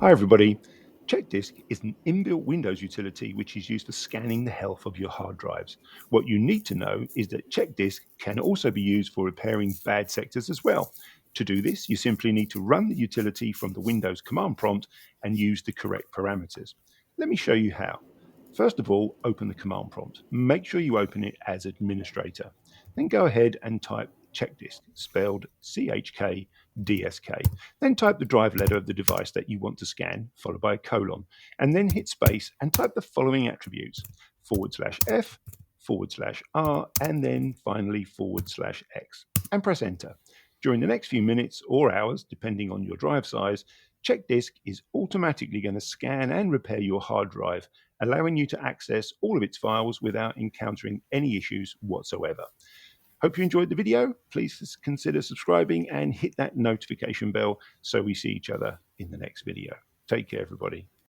Hi everybody. CHKDSK is an inbuilt Windows utility which is used for scanning the health of your hard drives. What you need to know is that CHKDSK can also be used for repairing bad sectors as well. To do this, you simply need to run the utility from the Windows command prompt and use the correct parameters. Let me show you how. First of all, open the command prompt. Make sure you open it as administrator. Then go ahead and type CHKDSK, spelled CHKDSK. Then type the drive letter of the device that you want to scan, followed by a colon, and then hit space and type the following attributes: /F, /R, and then finally /X, and press enter. During the next few minutes or hours, depending on your drive size, CHKDSK is automatically going to scan and repair your hard drive, allowing you to access all of its files without encountering any issues whatsoever. Hope you enjoyed the video. Please consider subscribing and hit that notification bell so we see each other in the next video. Take care, everybody.